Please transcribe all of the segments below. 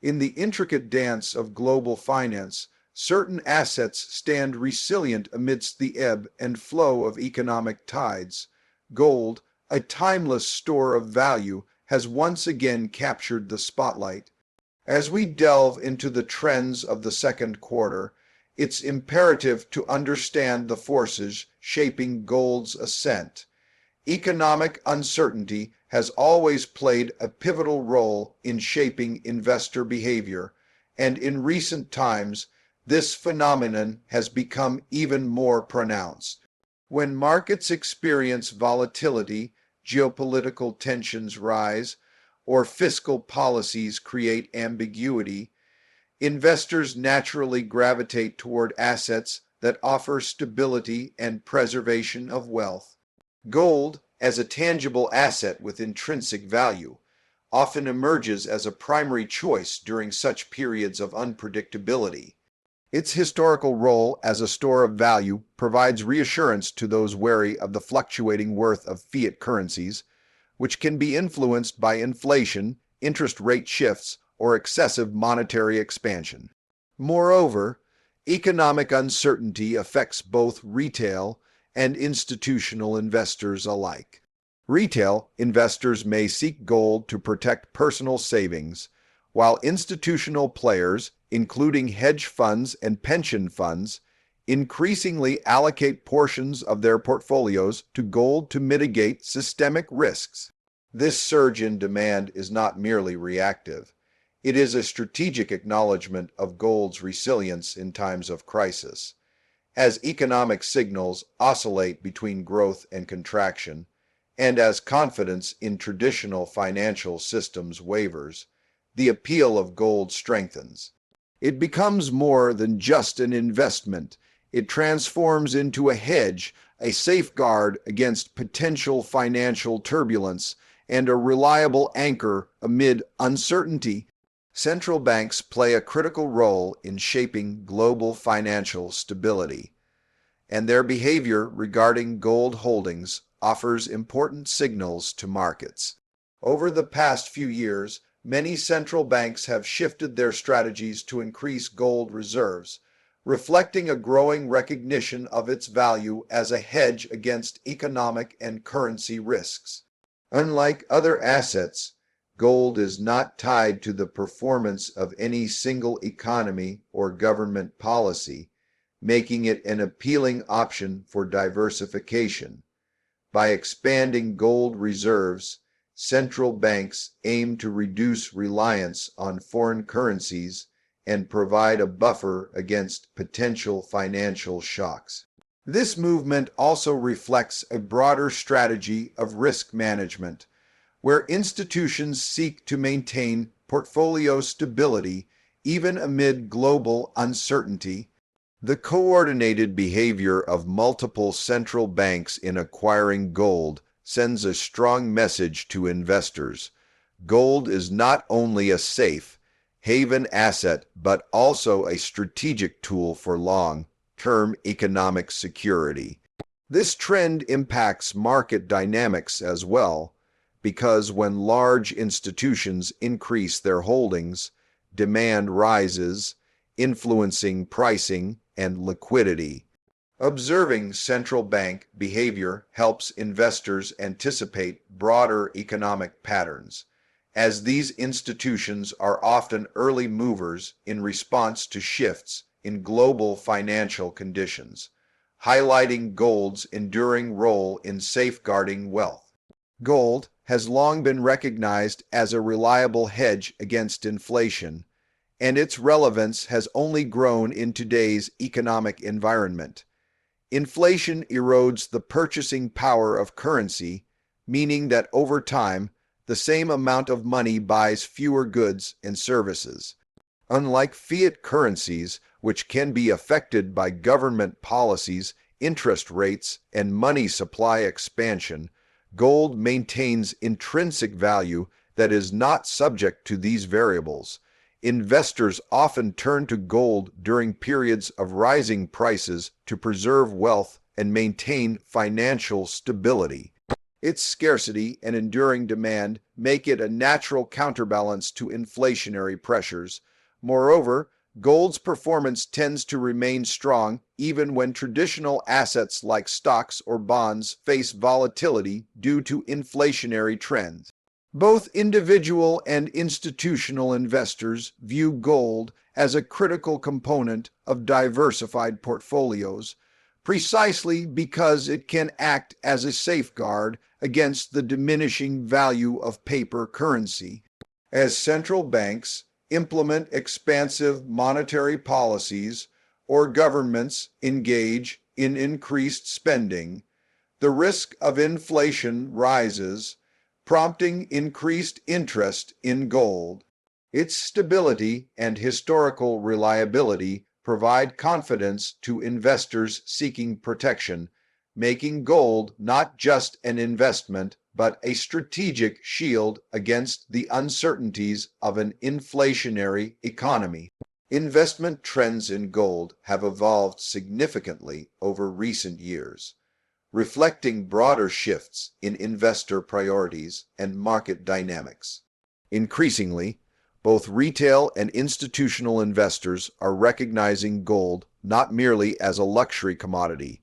In the intricate dance of global finance, certain assets stand resilient amidst the ebb and flow of economic tides. Gold, a timeless store of value, has once again captured the spotlight. As we delve into the trends of the second quarter, it's imperative to understand the forces shaping gold's ascent. Economic uncertainty has always played a pivotal role in shaping investor behavior, and in recent times, this phenomenon has become even more pronounced. When markets experience volatility, geopolitical tensions rise, or fiscal policies create ambiguity, investors naturally gravitate toward assets that offer stability and preservation of wealth. Gold, as a tangible asset with intrinsic value, often emerges as a primary choice during such periods of unpredictability. Its historical role as a store of value provides reassurance to those wary of the fluctuating worth of fiat currencies, which can be influenced by inflation, interest rate shifts, or excessive monetary expansion. Moreover, economic uncertainty affects both retail and institutional investors alike. Retail investors may seek gold to protect personal savings, while institutional players, including hedge funds and pension funds, increasingly allocate portions of their portfolios to gold to mitigate systemic risks. This surge in demand is not merely reactive. It is a strategic acknowledgement of gold's resilience in times of crisis. As economic signals oscillate between growth and contraction, and as confidence in traditional financial systems wavers, the appeal of gold strengthens. It becomes more than just an investment. It transforms into a hedge, a safeguard against potential financial turbulence, and a reliable anchor amid uncertainty. Central banks play a critical role in shaping global financial stability, and their behavior regarding gold holdings offers important signals to markets. Over the past few years, many central banks have shifted their strategies to increase gold reserves, reflecting a growing recognition of its value as a hedge against economic and currency risks. Unlike other assets, gold is not tied to the performance of any single economy or government policy, making it an appealing option for diversification. By expanding gold reserves, central banks aim to reduce reliance on foreign currencies and provide a buffer against potential financial shocks. This movement also reflects a broader strategy of risk management, where institutions seek to maintain portfolio stability even amid global uncertainty. The coordinated behavior of multiple central banks in acquiring gold sends a strong message to investors. Gold is not only a safe haven asset, but also a strategic tool for long-term economic security. This trend impacts market dynamics as well, because when large institutions increase their holdings, demand rises, influencing pricing and liquidity. Observing central bank behavior helps investors anticipate broader economic patterns, as these institutions are often early movers in response to shifts in global financial conditions, highlighting gold's enduring role in safeguarding wealth. Gold has long been recognized as a reliable hedge against inflation, and its relevance has only grown in today's economic environment. Inflation erodes the purchasing power of currency, meaning that over time, the same amount of money buys fewer goods and services. Unlike fiat currencies, which can be affected by government policies, interest rates, and money supply expansion, gold maintains intrinsic value that is not subject to these variables. Investors often turn to gold during periods of rising prices to preserve wealth and maintain financial stability. Its scarcity and enduring demand make it a natural counterbalance to inflationary pressures. Moreover, gold's performance tends to remain strong even when traditional assets like stocks or bonds face volatility due to inflationary trends. Both individual and institutional investors view gold as a critical component of diversified portfolios, precisely because it can act as a safeguard against the diminishing value of paper currency. As central banks implement expansive monetary policies or governments engage in increased spending, the risk of inflation rises, prompting increased interest in gold. Its stability and historical reliability provide confidence to investors seeking protection, making gold not just an investment, but a strategic shield against the uncertainties of an inflationary economy. Investment trends in gold have evolved significantly over recent years, reflecting broader shifts in investor priorities and market dynamics. Increasingly, both retail and institutional investors are recognizing gold not merely as a luxury commodity,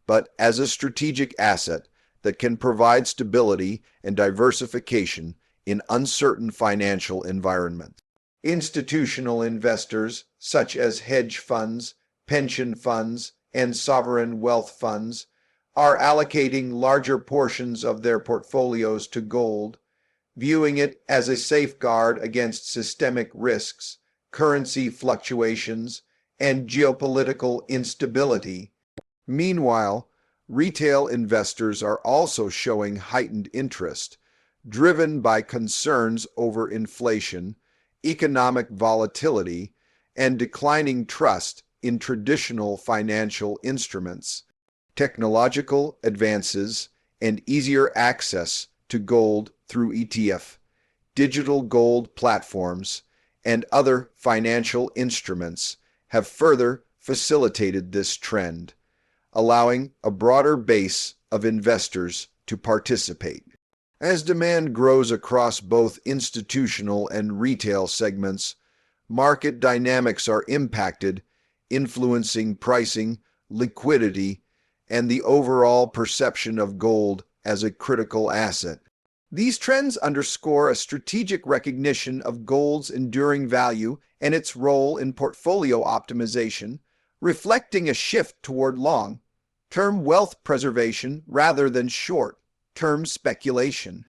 but as a strategic asset that can provide stability and diversification in uncertain financial environments. Institutional investors, such as hedge funds, pension funds, and sovereign wealth funds, are allocating larger portions of their portfolios to gold, viewing it as a safeguard against systemic risks, currency fluctuations, and geopolitical instability. Meanwhile, retail investors are also showing heightened interest, driven by concerns over inflation, economic volatility, and declining trust in traditional financial instruments. Technological advances and easier access to gold through ETF, digital gold platforms, and other financial instruments have further facilitated this trend, allowing a broader base of investors to participate. As demand grows across both institutional and retail segments, market dynamics are impacted, influencing pricing, liquidity, and the overall perception of gold as a critical asset. These trends underscore a strategic recognition of gold's enduring value and its role in portfolio optimization, reflecting a shift toward long-term wealth preservation rather than short-term speculation.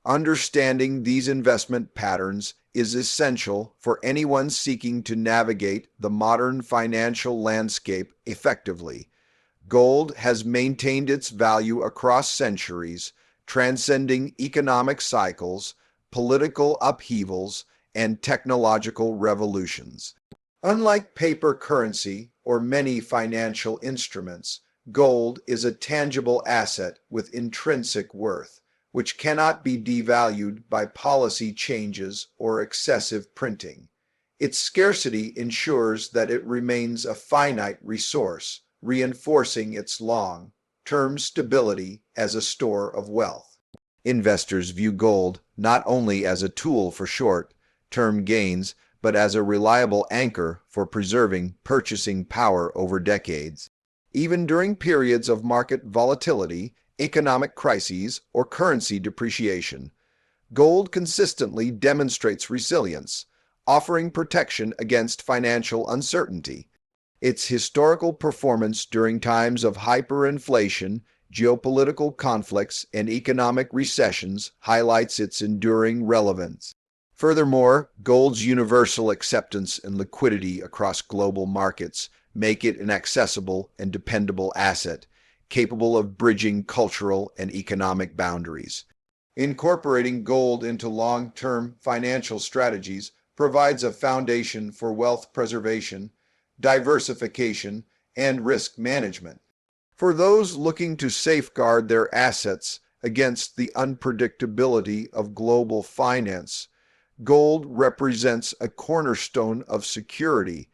Understanding these investment patterns is essential for anyone seeking to navigate the modern financial landscape effectively. Gold has maintained its value across centuries, transcending economic cycles, political upheavals, and technological revolutions. Unlike paper currency or many financial instruments, gold is a tangible asset with intrinsic worth, which cannot be devalued by policy changes or excessive printing. Its scarcity ensures that it remains a finite resource, reinforcing its long-term stability as a store of wealth. Investors view gold not only as a tool for short-term gains, but as a reliable anchor for preserving purchasing power over decades. Even during periods of market volatility, economic crises, or currency depreciation, gold consistently demonstrates resilience, offering protection against financial uncertainty. Its historical performance during times of hyperinflation, geopolitical conflicts, and economic recessions highlights its enduring relevance. Furthermore, gold's universal acceptance and liquidity across global markets make it an accessible and dependable asset, capable of bridging cultural and economic boundaries. Incorporating gold into long-term financial strategies provides a foundation for wealth preservation, diversification, and risk management. For those looking to safeguard their assets against the unpredictability of global finance, gold represents a cornerstone of security,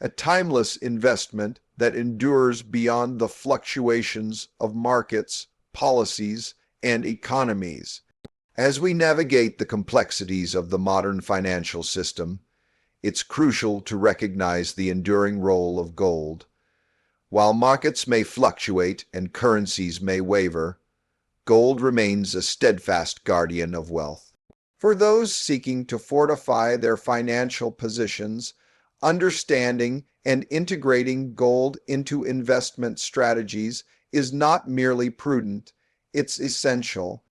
a timeless investment that endures beyond the fluctuations of markets, policies, and economies. As we navigate the complexities of the modern financial system, it's crucial to recognize the enduring role of gold. While markets may fluctuate and currencies may waver, gold remains a steadfast guardian of wealth. For those seeking to fortify their financial positions, understanding and integrating gold into investment strategies is not merely prudent, it's essential.